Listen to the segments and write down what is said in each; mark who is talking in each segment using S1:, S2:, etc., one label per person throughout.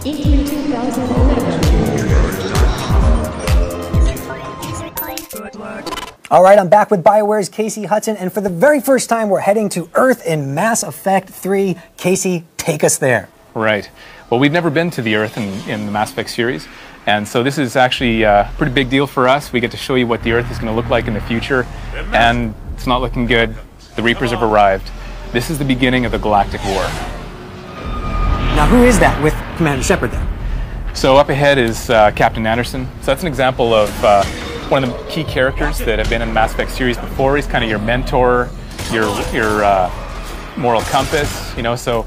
S1: EQ 2011.
S2: All right, I'm back with BioWare's Casey Hudson, and for the very first time, we're heading to Earth in Mass Effect 3. Casey, take us there.
S3: Right. Well, we've never been to the Earth in the Mass Effect series, and so this is actually a pretty big deal for us. We get to show you what the Earth is going to look like in the future, and it's not looking good. The Reapers have arrived. This is the beginning of the Galactic War.
S2: Now, who is that with Commander Shepard then?
S3: So up ahead is Captain Anderson. So that's an example of one of the key characters that have been in the Mass Effect series before. He's kind of your mentor, your moral compass, you know, so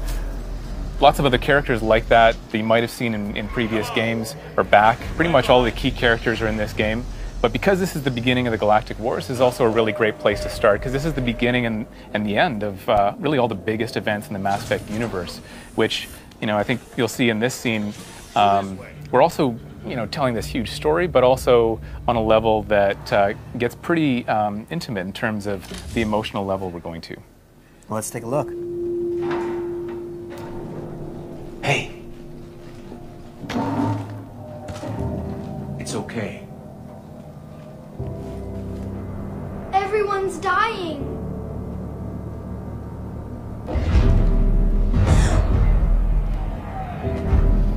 S3: lots of other characters like that you might have seen in previous games are back. Pretty much all the key characters are in this game. But because this is the beginning of the Galactic Wars, this is also a really great place to start, because this is the beginning and the end of really all the biggest events in the Mass Effect universe, which, you know, I think you'll see in this scene. We're also, you know, telling this huge story, but also on a level that gets pretty intimate in terms of the emotional level we're going to.
S2: Well, let's take a look.
S4: Hey. It's okay.
S5: Everyone's dying.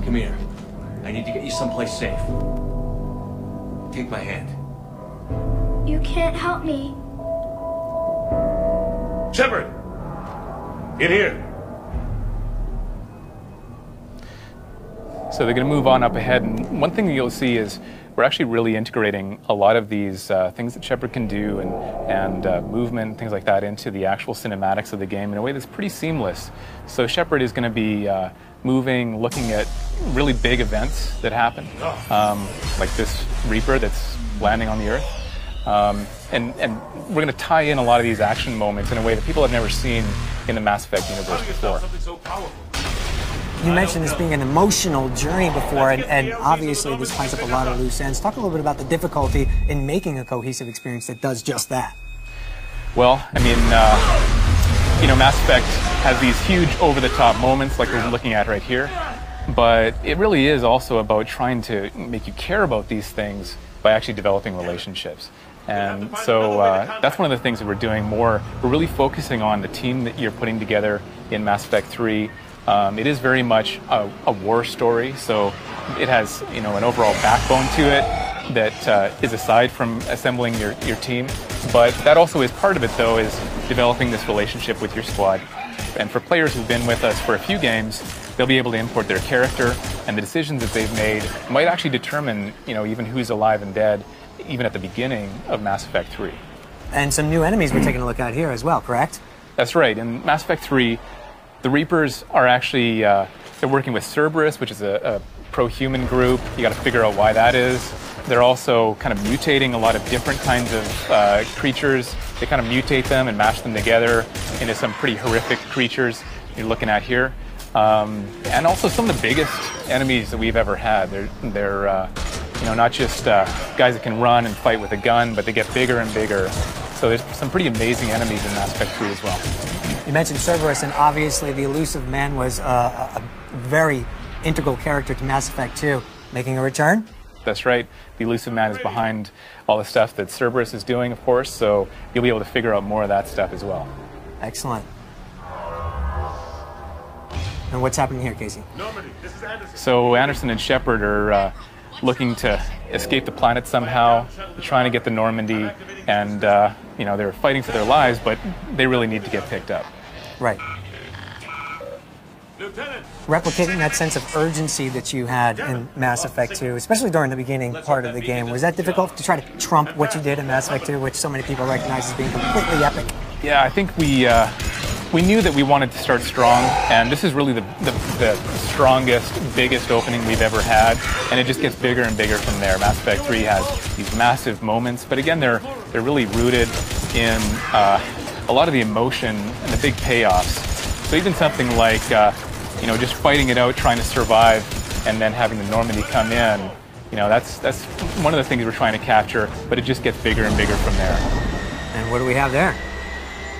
S4: Come here. I need to get you someplace safe. Take my hand.
S5: You can't help me.
S6: Shepard! In here!
S3: So they're going to move on up ahead, and one thing that you'll see is we're actually really integrating a lot of these things that Shepard can do and movement, things like that, into the actual cinematics of the game in a way that's pretty seamless. So Shepard is going to be moving, looking at really big events that happen, like this Reaper that's landing on the Earth. And we're going to tie in a lot of these action moments in a way that people have never seen in the Mass Effect universe before.
S2: You mentioned this being an emotional journey before, and obviously this ties up a lot of loose ends. Talk a little bit about the difficulty in making a cohesive experience that does just that.
S3: Well, I mean, you know, Mass Effect has these huge over-the-top moments like we're looking at right here, but it really is also about trying to make you care about these things by actually developing relationships. And so that's one of the things that we're doing more. We're really focusing on the team that you're putting together in Mass Effect 3. It is very much a war story, so it has, you know, an overall backbone to it that is aside from assembling your team. But that also is part of it, though, is developing this relationship with your squad. And for players who've been with us for a few games, they'll be able to import their character, and the decisions that they've made might actually determine, you know, even who's alive and dead, even at the beginning of Mass Effect 3.
S2: And some new enemies we're taking a look at here as well, correct?
S3: That's right. In Mass Effect 3, the Reapers are actually, they're working with Cerberus, which is a pro-human group. You got to figure out why that is. They're also kind of mutating a lot of different kinds of creatures. They kind of mutate them and mash them together into some pretty horrific creatures you're looking at here. And also some of the biggest enemies that we've ever had. They're you know, not just guys that can run and fight with a gun, but they get bigger and bigger. So there's some pretty amazing enemies in Mass Effect 3 as well.
S2: You mentioned Cerberus, and obviously the Illusive Man was a very integral character to Mass Effect 2. Making a return?
S3: That's right. The Illusive Man is behind all the stuff that Cerberus is doing, of course, so you'll be able to figure out more of that stuff as well.
S2: Excellent. And what's happening here, Casey?
S3: So Anderson and Shepard are looking to escape the planet somehow, trying to get to Normandy, and you know, they're fighting for their lives, but they really need to get picked up.
S2: Right. Replicating that sense of urgency that you had in Mass Effect 2, especially during the beginning part of the game, was that difficult to try to trump what you did in Mass Effect 2, which so many people recognize as being completely epic?
S3: Yeah, I think we knew that we wanted to start strong, and this is really the strongest, biggest opening we've ever had, and it just gets bigger and bigger from there. Mass Effect 3 has these massive moments, but again, they're really rooted in a lot of the emotion and the big payoffs. So even something like you know, just fighting it out, trying to survive, and then having the Normandy come in, you know, that's one of the things we're trying to capture, but it just gets bigger and bigger from there.
S2: And what do we have there?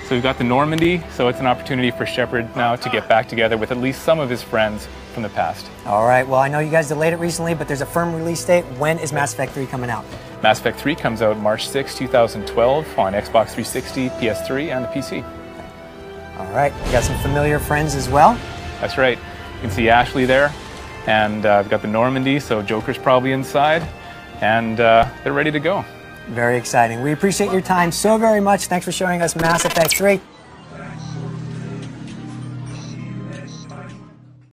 S3: So we've got the Normandy, so it's an opportunity for Shepard now to get back together with at least some of his friends from the past.
S2: All right, well, I know you guys delayed it recently, but there's a firm release date. When is Mass Effect 3 coming out?
S3: Mass Effect 3 comes out March 6, 2012 on Xbox 360, PS3, and the PC.
S2: All right, we got some familiar friends as well.
S3: That's right. You can see Ashley there, and I've got the Normandy, so Joker's probably inside, and they're ready to go.
S2: Very exciting. We appreciate your time so very much. Thanks for showing us Mass Effect 3.